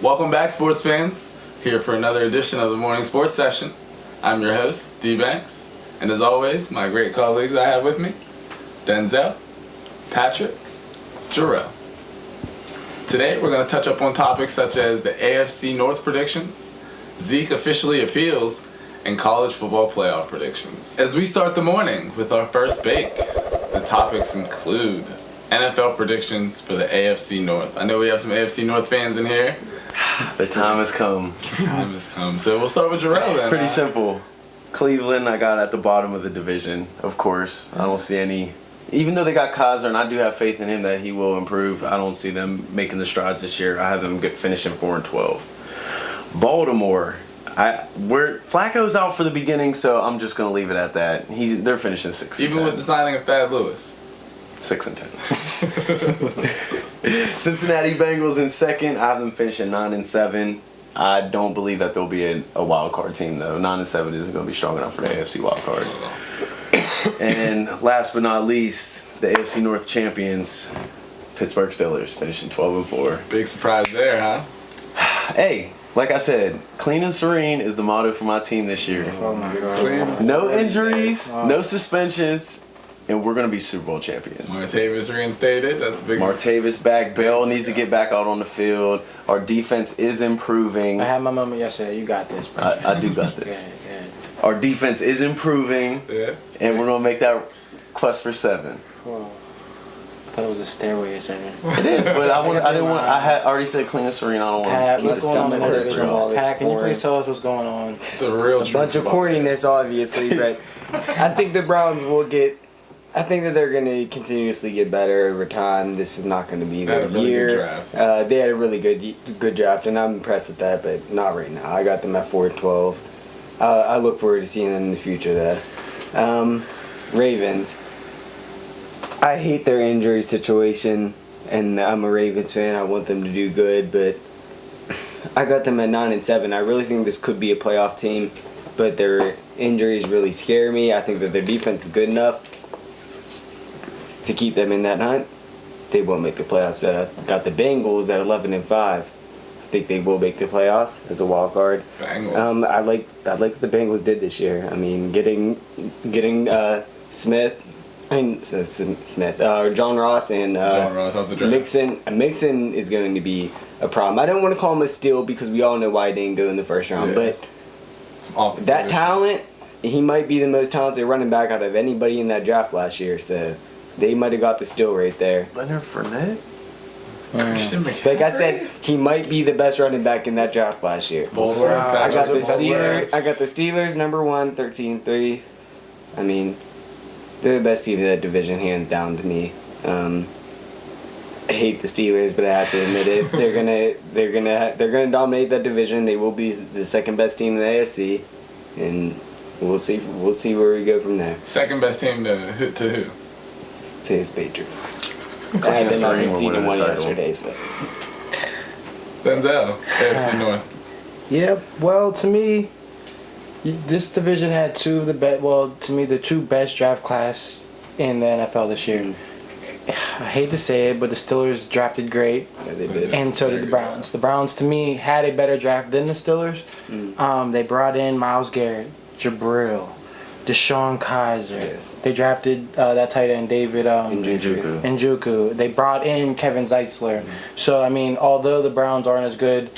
Welcome back, sports fans. Here for another edition of the Morning Sports Session. I'm your host, D Banks, and as always, my great colleagues I have with me, Denzel, Patrick, Jarrell. Today, we're going to touch up on topics such as the AFC North Predictions, Zeke officially appeals, and college football playoff predictions. As we start the morning with our first bake, the topics include NFL predictions for the AFC North. I know we have some AFC North fans in here. The time has come. So we'll start with Jarrell. It's pretty simple. Cleveland, I got at the bottom of the division, of course. I don't see any. Even though they got Kaiser, and I do have faith in him that he will improve, I don't see them making the strides this year. I have them finishing 4-12. Baltimore, Flacco's out for the beginning, so I'm just gonna leave it at that. They're finishing 6-10. Even with the signing of Thad Lewis. 6-10. Cincinnati Bengals in second. I have them finishing 9-7. I don't believe that there'll be a wild card team though. 9-7 isn't going to be strong enough for the AFC wild card. And last but not least, the AFC North champions, Pittsburgh Steelers, finishing 12-4. Big surprise there, huh? Hey, like I said, clean and serene is the motto for my team this year. Oh my God. No injuries, no suspensions. And we're going to be Super Bowl champions. Martavis reinstated. That's big. Martavis back. Bell needs to get back out on the field. Our defense is improving. I had my moment yesterday. You got this, bro. I do got this. Good. Our defense is improving. Yeah. And we're going to make that quest for 7. Whoa. I thought it was a stairway or something. It is, but I had already said clean and serene. I don't want to keep what's going on in the division? Pat, can you please tell us what's going on? The real a bunch of corniness, obviously, but I think the Browns will get. I think that they're going to continuously get better over time. This is not going to be their year. Good draft. They had a really good draft, and I'm impressed with that, but not right now. I got them at 4-12. I look forward to seeing them in the future, though. Ravens. I hate their injury situation, and I'm a Ravens fan. I want them to do good, but I got them at 9-7. I really think this could be a playoff team, but their injuries really scare me. I think that their defense is good enough to keep them in that hunt. They won't make the playoffs. Got the Bengals at 11-5. I think they will make the playoffs as a wild card. Bengals. I like what the Bengals did this year. I mean, getting John Ross and off the draft. Mixon is going to be a problem. I don't want to call him a steal because we all know why he didn't go in the first round, but that talent, he might be the most talented running back out of anybody in that draft last year. So they might have got the steal right there. Leonard Fournette? Like I said, he might be the best running back in that draft last year. I got the Steelers number 1, 13-3. I mean, they're the best team in that division, hands down to me. I hate the Steelers, but I have to admit it. They're gonna dominate that division. They will be the second best team in the AFC, and we'll see where we go from there. Second best team to who? To his Patriots. I had them at 15-1 yesterday. So. Denzel, AFC North. Yep. Well, to me, this division had the two best draft class in the NFL this year. I hate to say it, but the Steelers drafted great, and so did the Browns. The Browns, to me, had a better draft than the Steelers. They brought in Myles Garrett, Jabril, Deshaun Kaiser. They drafted that tight end, David Njoku. They brought in Kevin Zeitzler. So, I mean, although the Browns aren't as good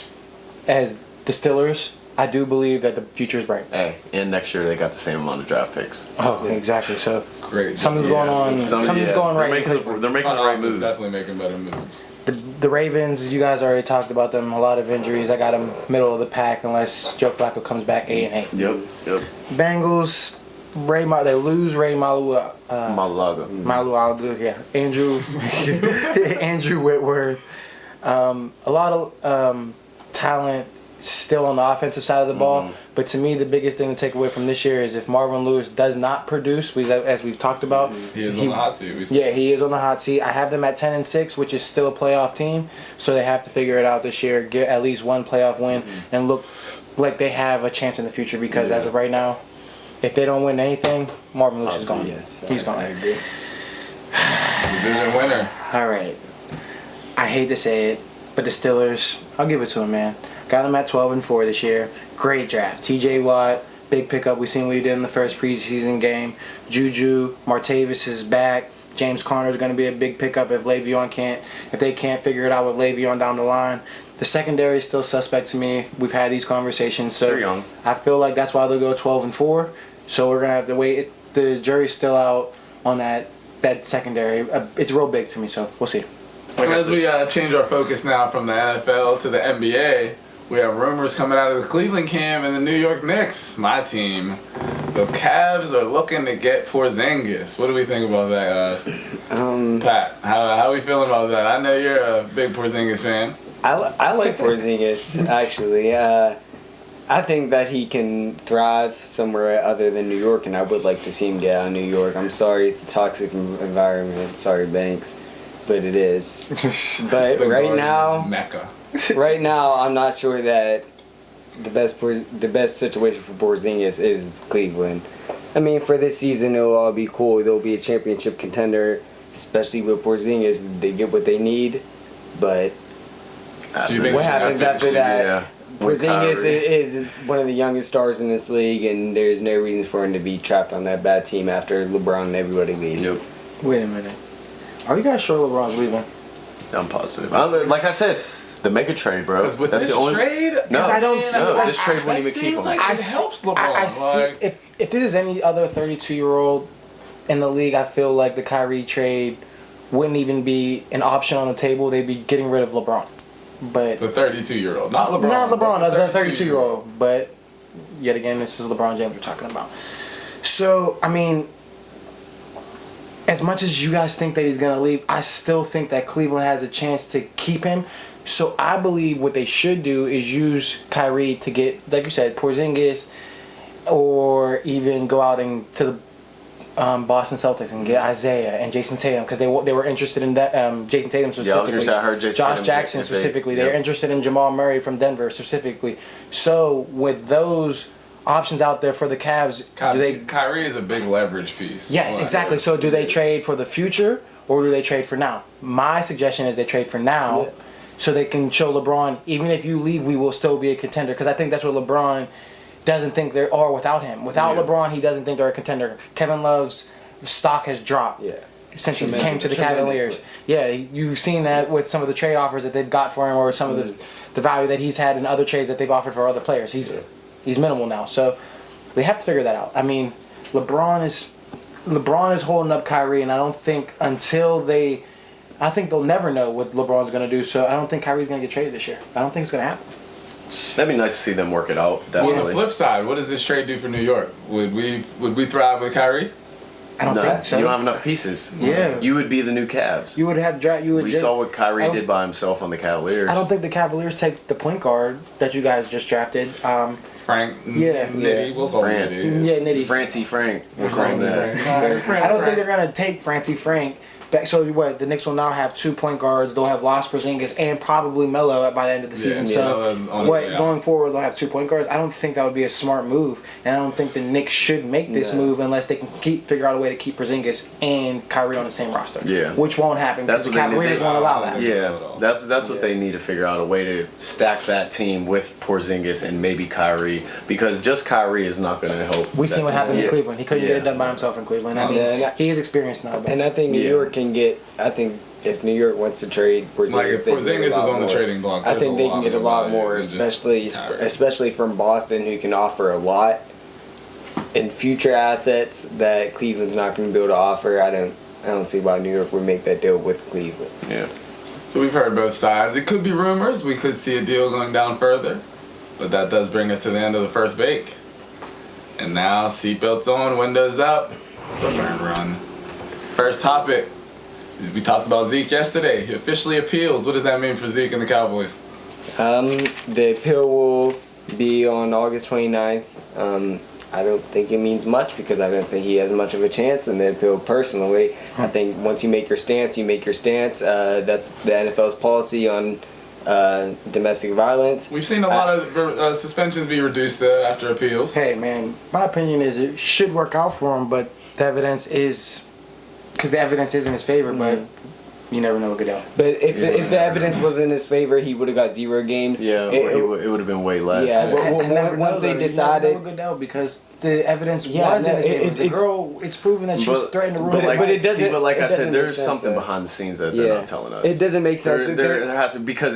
as the Steelers, I do believe that the future is bright. Hey, and next year they got the same amount of draft picks. Oh, exactly. So, great. Something's going on. Something's going right. They're making the right moves. Definitely making better moves. The Ravens, you guys already talked about them. A lot of injuries. I got them middle of the pack unless Joe Flacco comes back 8-8. Yep. Bengals. They lose Ray Maluaga. Yeah. Andrew Whitworth. A lot of talent still on the offensive side of the ball. But to me, the biggest thing to take away from this year is if Marvin Lewis does not produce, as we've talked about. He is on the hot seat. Yeah, he is on the hot seat. I have them at 10-6, which is still a playoff team. So they have to figure it out this year, get at least one playoff win, and look like they have a chance in the future because as of right now, if they don't win anything, Marvin Lewis is gone. Yes, he's gone. I agree. Division winner. All right. I hate to say it. But the Steelers, I'll give it to him, man. Got him at 12-4 this year. Great draft. T.J. Watt, big pickup. We seen what he did in the first preseason game. Juju, Martavis is back. James Conner is going to be a big pickup if they can't figure it out with Le'Veon down the line. The secondary is still suspect to me. We've had these conversations, so They're young. I feel like that's why they'll go 12-4. So we're gonna have to wait. The jury's still out on that secondary. It's real big to me, so we'll see. As we change our focus now from the NFL to the NBA, we have rumors coming out of the Cleveland camp and the New York Knicks, my team. The Cavs are looking to get Porzingis. What do we think about that, guys? Pat, how are we feeling about that? I know you're a big Porzingis fan. I like Porzingis, actually. I think that he can thrive somewhere other than New York, and I would like to see him get out of New York. I'm sorry, it's a toxic environment. Sorry, Banks, but it is. But The right Garden now, is Mecca. right now, I'm not sure that the best situation for Porzingis is Cleveland. I mean, for this season, it'll all be cool. They'll be a championship contender, especially with Porzingis. They get what they need, but Do you think what happens after that? Yeah. Porzingis Kyrie. is one of the youngest stars in this league, and there's no reason for him to be trapped on that bad team after LeBron and everybody leaves. Nope. Wait a minute. Are you guys sure LeBron's leaving? I'm positive. Like I said, the mega trade, bro. Because with That's this the only trade, No, I don't see- no, like, this trade wouldn't that even keep seems him. like I it see- helps LeBron. I see. Like, If this is any other 32-year-old in the league, I feel like the Kyrie trade wouldn't even be an option on the table. They'd be getting rid of LeBron. But the 32-year-old, not LeBron. not LeBron, but the 32-year-old. But yet again, this is LeBron James we're talking about. So, I mean, as much as you guys think that he's going to leave, I still think that Cleveland has a chance to keep him. So I believe what they should do is use Kyrie to get, like you said, Porzingis, or even go out and to the Boston Celtics and get Isaiah and Jason Tatum, because they were interested in that Jason Tatum specifically. Yeah, I was gonna say, I heard Jason Josh Tatum's Jackson interested. specifically. Yep. They're interested in Jamal Murray from Denver specifically. So with those options out there for the Cavs, do they? Kyrie is a big leverage piece. Yes, Like, exactly. So do they yes. trade for the future or do they trade for now? My suggestion is they trade for now. Yeah. So they can show LeBron, even if you leave, we will still be a contender. Because I think that's what LeBron doesn't think they are without him. Without Yeah. LeBron, he doesn't think they're a contender. Kevin Love's stock has dropped since he came to the Cavaliers. Yeah, you've seen that with some of the trade offers that they've got for him, or some of the value that he's had in other trades that they've offered for other players. He's minimal now. So they have to figure that out. I mean, LeBron is holding up Kyrie, and I don't think I think they'll never know what LeBron's going to do, so I don't think Kyrie's going to get traded this year. I don't think it's going to happen. That'd be nice to see them work it out. On Definitely. the flip side, what does this trade do for New York? Would we thrive with Kyrie? I don't No, think so. you don't have enough pieces. Yeah. You would be the new Cavs. You would have We saw what Kyrie did by himself on the Cavaliers. I don't think the Cavaliers take the point guard that you guys just drafted. Frank, Yeah. Nitty, we'll call him France. Nitty. Yeah, Nitty. Francie Frank. We'll call him Francie that. Frank. I don't think they're going to take Francie Frank back. So what? The Knicks will now have 2 point guards. They'll have Los Porzingis and probably Melo by the end of the season. Melo's So on the way out. going forward, they'll have 2 point guards. I don't think that would be a smart move, and I don't think the Knicks should make this move unless they can figure out a way to keep Porzingis and Kyrie on the same roster. Yeah. Which won't happen because That's the what they need. Cavaliers won't allow that. Yeah, that's what they need to figure out, a way to stack that team with Porzingis and maybe Kyrie, because just Kyrie is not going to help. We've seen that what team. happened in Yeah. Cleveland. He couldn't get it Yeah. done by himself in Cleveland. I mean, Yeah. he is experienced now. But And I think New Yeah. York can get. I think if New York wants to trade Porzingis, Like, if they can get a Porzingis is lot on the more. trading block, I there's think a they lot can get a more lot value more, than just especially Kyrie. from Boston, who can offer a lot in future assets that Cleveland's not going to be able to offer. I don't see why New York would make that deal with Cleveland. Yeah. So we've heard both sides. It could be rumors. We could see a deal going down further. But that does bring us to the end of the first bake. And now, seatbelts on, windows up, run. First topic. We talked about Zeke yesterday. He officially appeals. What does that mean for Zeke and the Cowboys? The appeal will be on August 29th. I don't think it means much because I don't think he has much of a chance in the appeal personally. I think once you make your stance, you make your stance. That's the NFL's policy on domestic violence. We've seen a lot of suspensions be reduced, though, after appeals. hey, man, my opinion is it should work out for him, but the evidence is in his favor. But you never know with Goodell. But if the evidence was in his favor, he would have got 0 games. Yeah, it would have been way less. Yeah, but I never once know, they though. decided. You never know with Goodell because the evidence Yeah, was no, in his favor. The girl, it's proven that she was threatening to ruin but her it life. doesn't- See, but like it I doesn't said, make there's sense, something though. behind the scenes that they're not telling us. It doesn't make sense. There has to, because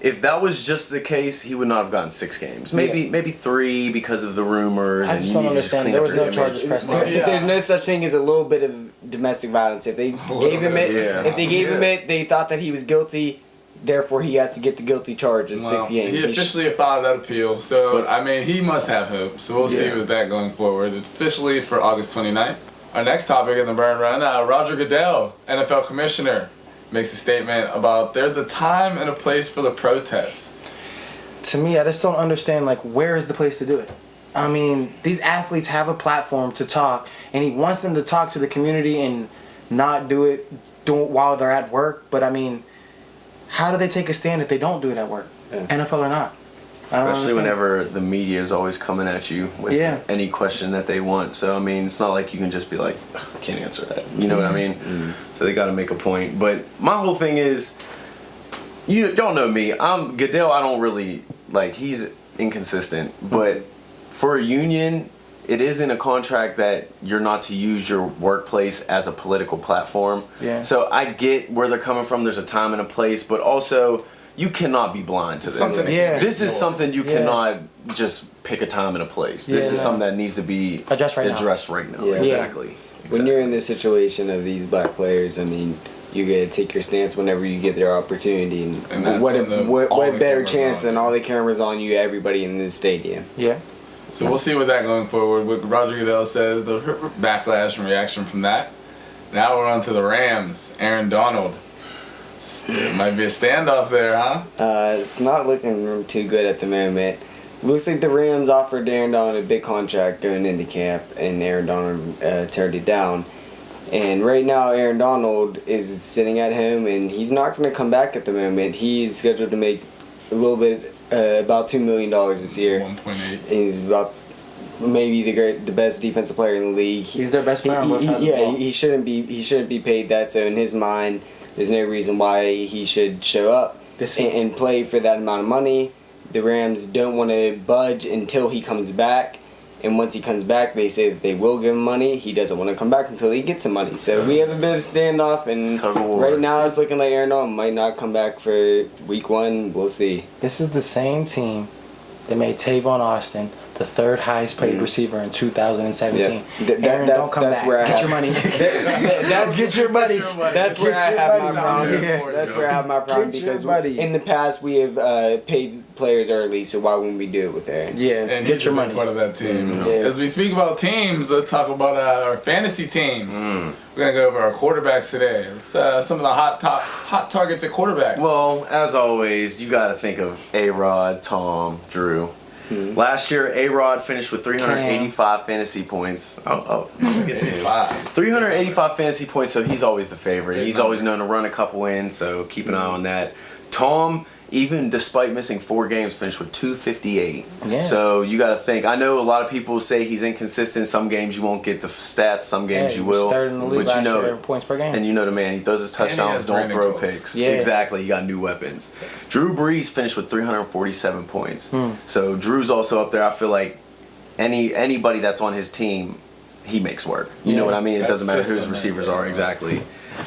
if that was just the case, he would not have gotten 6 games. Maybe 3 because of the rumors. I and just you don't need to just understand. clean There up was your no charges image. pressed Well, on him. yeah. There's no such thing as a little bit of domestic violence. If they gave him it, Yeah. if they gave him it, they thought that he was guilty. Therefore, he has to get the guilty charge of 6 games. He officially filed that appeal, so I mean, he must have hope. So we'll see with that going forward. Officially for August 29th. Our next topic in the Burn Run, Roger Goodell, NFL Commissioner, makes a statement about there's a time and a place for the protest. To me, I just don't understand, like, where is the place to do it? I mean, these athletes have a platform to talk, and he wants them to talk to the community and not do it while they're at work. But, I mean, how do they take a stand if they don't do it at work? Yeah. NFL or not? I don't Especially understand. whenever the media is always coming at you with any question that they want. So, I mean, it's not like you can just be like, I can't answer that. You know what I mean? So they got to make a point. But my whole thing is, y'all know me. Goodell, I don't really, like, he's inconsistent. But for a union, it is in a contract that you're not to use your workplace as a political platform. Yeah. So I get where they're coming from. There's a time and a place. But also, you cannot be blind to this. Something Yeah. This is something you Yeah. cannot just pick a time and a place. This is something that needs to be Addressed right now. Yeah. Exactly. When you're in this situation of these black players, I mean, you gotta take your stance whenever you get their opportunity. And that's what when what all the better cameras chance are on than all the cameras on you, everybody in the stadium. Yeah. So we'll see with that going forward. What Roger Goodell says, the backlash and reaction from that. Now we're on to the Rams. Aaron Donald. It might be a standoff there, huh? It's not looking too good at the moment. Looks like the Rams offered Aaron Donald a big contract going into camp, and Aaron Donald turned it down. And right now, Aaron Donald is sitting at home, and he's not going to come back at the moment. He's scheduled to make a little bit, about $2 million this year. 1.8. He's about maybe the best defensive player in the league. He's their best player on both sides of the ball. He shouldn't be paid that. So in his mind, there's no reason why he should show up and play for that amount of money. The Rams don't want to budge until he comes back. And once he comes back, they say that they will give him money. He doesn't want to come back until he gets some money. So we have a bit of a standoff, and Tug of war. right now it's looking like Aaron Donald might not come back for week 1. We'll see. This is the same team that made Tavon Austin the 3rd highest paid receiver in 2017. Aaron, don't come back. Get your money. Get your money. That's where I have my problem. Yeah. That's where I have my problem Get your because money. in the past we have paid players early, so why wouldn't we do it with Aaron? Yeah, And get he's your a big money. part of that team. Yeah. As we speak about teams, let's talk about our fantasy teams. We're gonna go over our quarterbacks today. Let's, some of the hot targets at quarterback. Well, as always, you got to think of A-Rod, Tom, Drew. Last year, A-Rod finished with 385 fantasy points. I'll get to him. 85. 385 fantasy points, so he's always the favorite. He's always known to run a couple in, so keep an eye on that. Tom, even despite missing 4 games, finished with 258. Yeah. So you got to think. I know a lot of people say he's inconsistent. Some games you won't get the stats. Some games Yeah, you he was will. third in the league But you last know, year in points per game. and you know the man. He throws his touchdowns. has Don't Brandon throw Cooks. picks. Yeah. Exactly. He got new weapons. Drew Brees finished with 347 points. So Drew's also up there. I feel like anybody that's on his team, he makes work. You know what I mean? It That's doesn't matter who his system, receivers man. are. Exactly.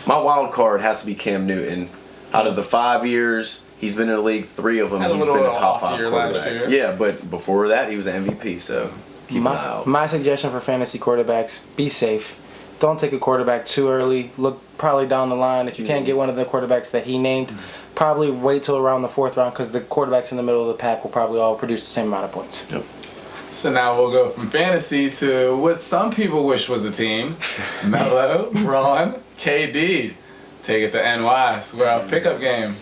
My wild card has to be Cam Newton. Out of the 5 years he's been in the league, 3 of them Had a he's little been a top off 5 year last quarterback. year. Yeah, but before that he was an MVP. So keep an eye out. My suggestion for fantasy quarterbacks: be safe. Don't take a quarterback too early. Look probably down the line. If you can't get one of the quarterbacks that he named, probably wait till around the 4th round because the quarterbacks in the middle of the pack will probably all produce the same amount of points. Yep. So now we'll go from fantasy to what some people wish was a team. Melo, Ron, KD. Take it to NY. Square off pickup game.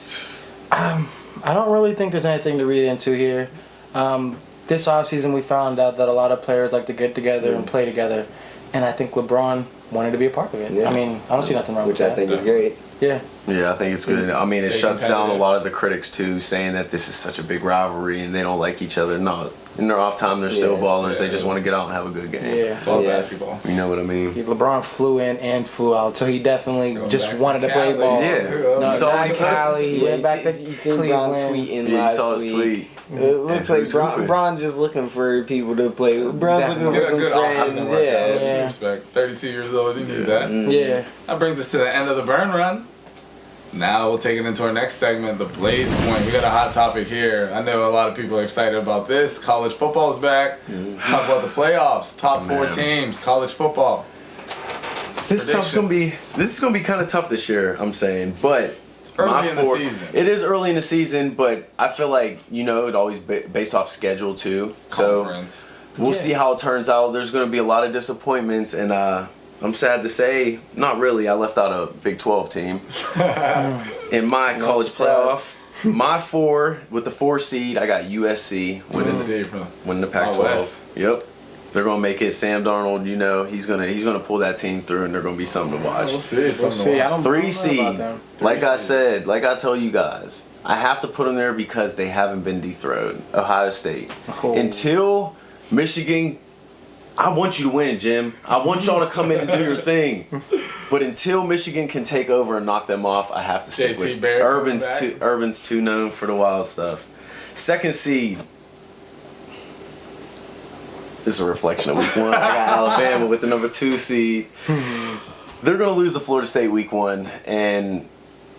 I don't really think there's anything to read into here. This offseason we found out that a lot of players like to get together and play together, and I think LeBron wanted to be a part of it. Yeah. I mean, I don't see nothing wrong Which with I that. think is great. Yeah. Yeah, I think it's good. I mean, it Stay shuts down a competitive. lot of the critics too, saying that this is such a big rivalry and they don't like each other. No, in their off time, they're still Yeah. ballers. They Yeah. just want to get out and have a good game. Yeah. It's all Yeah. basketball. You know what I mean? LeBron flew in and flew out, so he definitely Going just back wanted to play Cali. ball. Yeah. No, You saw not him post- Cali. He went back to you seen Bron Cleveland. tweeting Yeah, you last saw his week. tweet. It looks Yeah, like who's Bron, hooping? Bron's just looking for people to play. Bron's looking Get for a some good offseason friends. workout. Yeah. What you Yeah. expect? 32 years old, you need Yeah. that. Yeah. That brings us to the end of the burn run. Now we'll take it into our next segment, the Blaze Point. We got a hot topic here. I know a lot of people are excited about this. College football is back. Talk about the playoffs, top 4 Man. teams, college football. This is gonna be kind of tough this year. I'm saying, but early my in the four- season. It is early in the season, but I feel like it always based off schedule too. So Conference. we'll Yeah. see how it turns out. There's gonna be a lot of disappointments, and I'm sad to say, not really. I left out a Big 12 team in my college surprised. playoff. My 4 with the 4 seed, I got USC winning See from winning the Out Pac-12. West. Yep. They're gonna make it. Sam Darnold, he's gonna pull that team through, and they're gonna be something to watch. We'll see. We'll Something to see. I watch. don't 3 know seed. about them. Like I seed. said, like I tell you guys, I have to put them there because they haven't been dethroned. Ohio State. Oh. Until Michigan, I want you to win, Jim. I want y'all to come in and do your thing. But until Michigan can take over and knock them off, I have to stick JT with Barrett coming Urban's back. Urban's too known for the wild stuff. 2nd seed. This is a reflection of week 1. I got Alabama with the number 2 seed. They're going to lose to Florida State week 1, and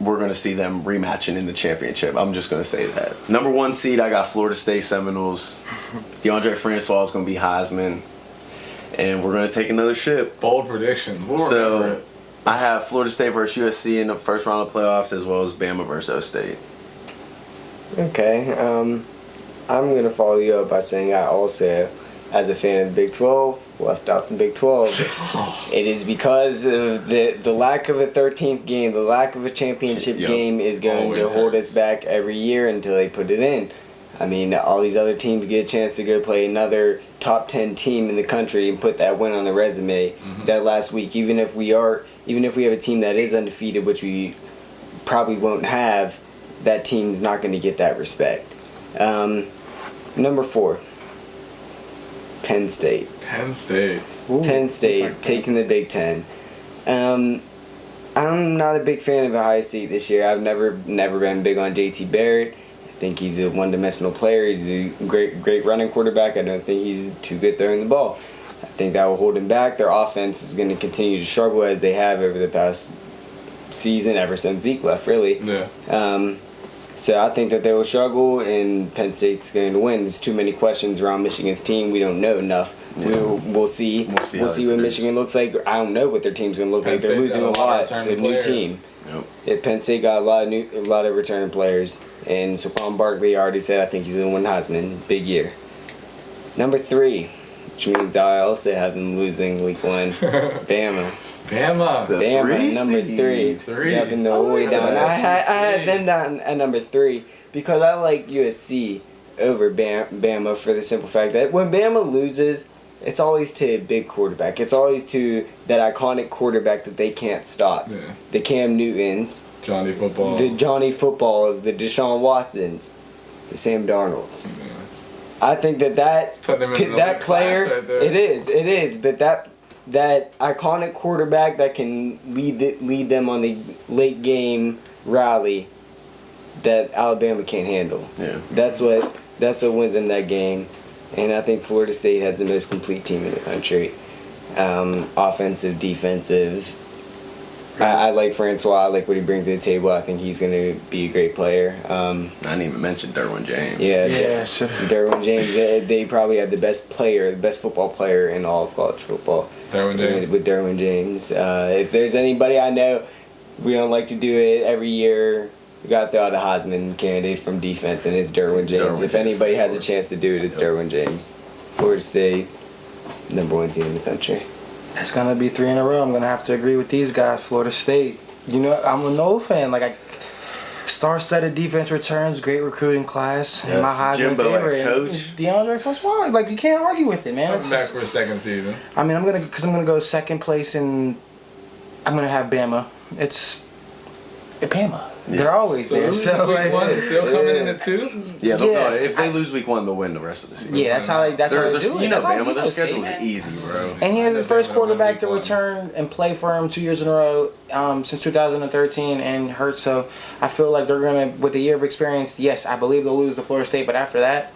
we're going to see them rematching in the championship. I'm just going to say that. Number 1 seed, I got Florida State Seminoles. DeAndre Francois is going to be Heisman, and we're going to take another ship. Bold predictions. We'll remember So it. I have Florida State versus USC in the first round of playoffs, as well as Bama versus O State. Okay. I'm gonna follow you up by saying I also, as a fan of the Big 12, left out the Big 12. It is because of the lack of a 13th game, the lack of a championship Yep. game is going Always to hold hurts. us back every year until they put it in. I mean, all these other teams get a chance to go play another top 10 team in the country and put that win on the resume that last week. Even if we have a team that is undefeated, which we probably won't have, that team's not going to get that respect. Number 4, Penn State. Penn State. Penn State taking the Big Ten. I'm not a big fan of Ohio State this year. I've never been big on JT Barrett. I think he's a one-dimensional player. He's a great running quarterback. I don't think he's too good throwing the ball. I think that will hold him back. Their offense is going to continue to struggle as they have over the past season, ever since Zeke left, really. Yeah. So I think that they will struggle, and Penn State's going to win. There's too many questions around Michigan's team. We don't know enough. Yeah. We'll see. We'll see We'll how see they what produce. Michigan looks like. I don't know what their team's going to look Penn like. They're State's losing a got a lot lot. of It's a returning new players. team. Yep. Yeah, Penn State got a lot of returning players, and Saquon Barkley already said I think he's going to win Heisman. Big year. Number 3, which means I also have them losing week 1. Bama. Bama. The Bama, 3 number seed. 3. Yep, in the whole way like down. that. I had them down at number 3 because I like USC over Bama for the simple fact that when Bama loses, it's always to a big quarterback. It's always to that iconic quarterback that they can't stop. Yeah. The Cam Newtons, Johnny Football. the Johnny Footballs, the Deshaun Watsons, the Sam Darnolds. I think that Putting them in an elite player, class right there. it is, but that iconic quarterback that can lead them on the late game rally that Alabama can't handle. Yeah. That's what wins them that game, and I think Florida State has the most complete team in the country, offensive, defensive. I like Francois. I like what he brings to the table. I think he's going to be a great player. I didn't even mention Derwin James. Yeah, sure. Derwin James, they probably have the best football player in all of college football. Derwin James. With Derwin James. If there's anybody I know, we don't like to do it every year. We got to throw out a Heisman candidate from defense, and it's Derwin James. Derwin If James, anybody for has sure. a chance to do it, it's Derwin James. Florida State, number 1 team in the country. It's gonna be 3 in a row. I'm gonna have to agree with these guys. Florida State. You know, I'm a Noel fan. Star-studded defense returns, great recruiting class, and my Yes, Heisman Jimbo at favorite, coach. DeAndre Francois. Like, you can't argue with it, man. Coming back for a second season. I mean, I'm gonna go second place, and I'm gonna have Bama. Bama. They're always there. So week one is still coming in at 2. Yeah, Yeah. if they lose week 1, they'll win the rest of the season. yeah, that's how they do it. You know, That's how Bama, their say schedule is that. easy, bro. And he has his first They're gonna win quarterback week to one. return and play for him 2 years in a row since 2013 and hurt. So I feel like they're going to, with a year of experience, yes, I believe they'll lose to Florida State. But after that,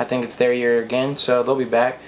I think it's their year again. So they'll be back.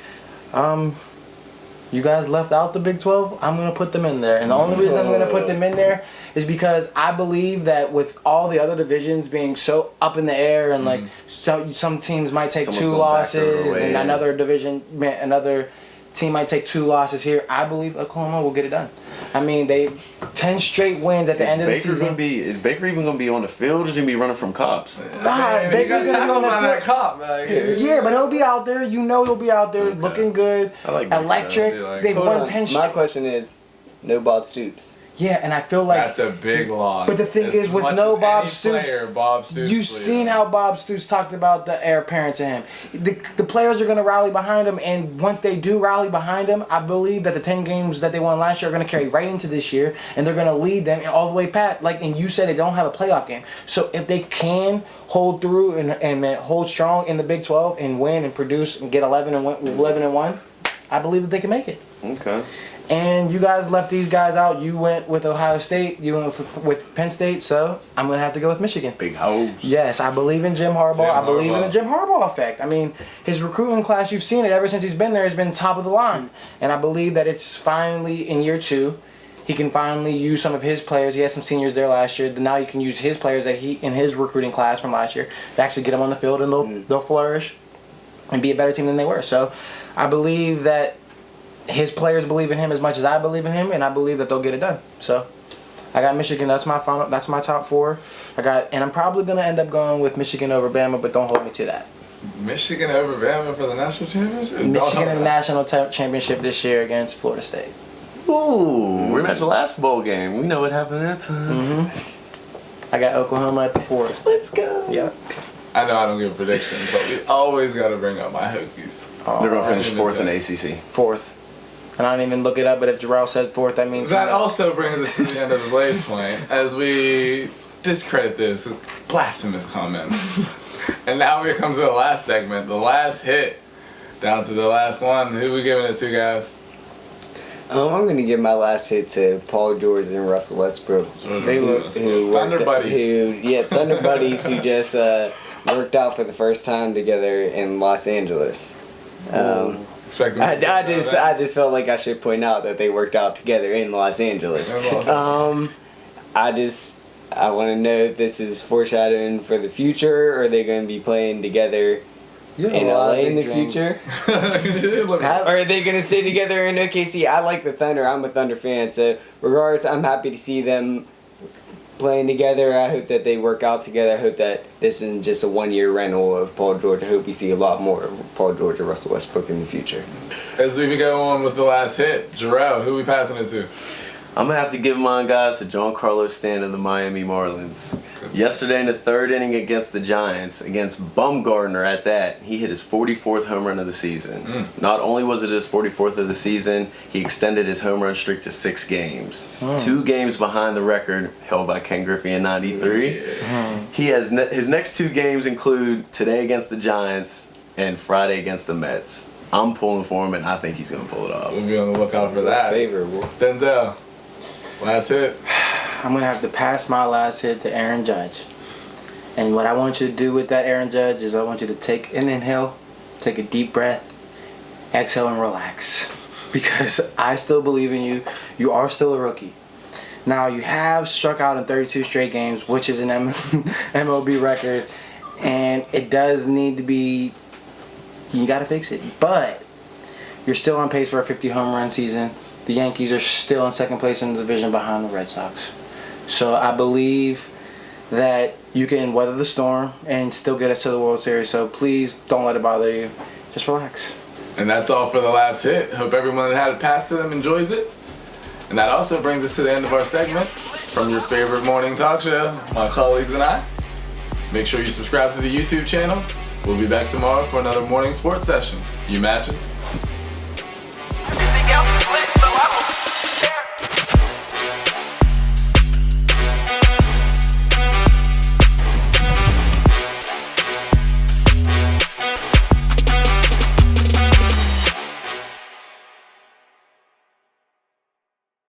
You guys left out the Big 12. I'm going to put them in there. And the only reason I'm going to put them in there is because I believe that with all the other divisions being so up in the air and like some teams might take Someone's 2 going back their losses way. and another team might take 2 losses here. I believe Oklahoma will get it done. I mean, they 10 straight wins at the end of the season. Is Baker even going to be on the field, or is he going to be running from cops? Man, you got to tackle him on that cop. Yeah, but he'll be out there. You know he'll be out there looking good, I like Baker. electric. They've Hold won on. 10 My straight. question is, no Bob Stoops. Yeah, and I feel like That's a big loss. But the thing As is, with much no as Bob any Stoops, player, Bob Stoops you've seen how Bob Stoops talked about the heir apparent to him. The players are going to rally behind him, and once they do rally behind him, I believe that the 10 games that they won last year are going to carry right into this year, and they're going to lead them all the way past. And you said they don't have a playoff game. So if they can hold through and hold strong in the Big 12 and win and produce and get 11 and 1, I believe that they can make it. Okay. And you guys left these guys out. You went with Ohio State. You went with Penn State. So I'm going to have to go with Michigan. Big hoes. Yes, I believe in Jim Harbaugh. I believe in the Jim Harbaugh effect. I mean, his recruiting class, you've seen it ever since he's been there, has been top of the line. And I believe that it's finally in year 2. He can finally use some of his players. He had some seniors there last year. Now you can use his players that he in his recruiting class from last year to actually get them on the field, and they'll flourish and be a better team than they were. So I believe that his players believe in him as much as I believe in him, and I believe that they'll get it done. So I got Michigan. That's my final. That's my top 4. And I'm probably gonna end up going with Michigan over Bama, but don't hold me to that. Michigan over Bama for the national championship? Michigan in the national championship this year against Florida State. Ooh, rematch the last bowl game. We know what happened that time. I got Oklahoma at the 4th. Let's go. Yep. I know I don't give predictions, but we always got to bring up my Hokies. They're going to finish Alright. 4th in ACC. 4th. And I didn't even look it up, but if Jarrell said 4th, that means That also brings us to the end of the Blaze Point as we discredit this blasphemous comments. And now here comes the last segment, the last hit, down to the last one. Who we giving it to, guys? I'm going to give my last hit to Paul George and Russell Westbrook. Thunder Buddies. Thunder Buddies who just worked out for the first time together in Los Angeles. Expect them to I just felt like I should point out that they worked out together in Los Angeles. I want to know if this is foreshadowing for the future, or are they going to be playing together in LA in the future? Or are they going to stay together in OKC? I like the Thunder. I'm a Thunder fan, so regardless, I'm happy to see them playing together. I hope that they work out together. I hope that this isn't just a one-year rental of Paul George. I hope we see a lot more of Paul George and Russell Westbrook in the future. As we go on with the last hit, Jarrell, who we passing it to? I'm going to have to give mine, guys, to Giancarlo Stanton of the Miami Marlins. Yesterday in the 3rd inning against the Giants, against Bumgarner at that, he hit his 44th home run of the season. Not only was it his 44th of the season, he extended his home run streak to 6 games. 2 games behind the record held by Ken Griffey in '93. He has his next 2 games include today against the Giants and Friday against the Mets. I'm pulling for him, and I think he's going to pull it off. We'll be on the lookout for that. Favorable. Denzel, last hit. I'm going to have to pass my last hit to Aaron Judge. And what I want you to do with that, Aaron Judge, is I want you to take an inhale, take a deep breath, exhale, and relax. Because I still believe in you. You are still a rookie. Now, you have struck out in 32 straight games, which is an MLB record. And it does need to be... You got to fix it. But you're still on pace for a 50 home run season. The Yankees are still in 2nd place in the division behind the Red Sox. So I believe that you can weather the storm and still get us to the World Series. So please don't let it bother you. Just relax. And that's all for the last hit. Hope everyone that had it passed to them enjoys it. And that also brings us to the end of our segment from your favorite morning talk show, my colleagues and I. Make sure you subscribe to the YouTube channel. We'll be back tomorrow for another morning sports session. You imagine?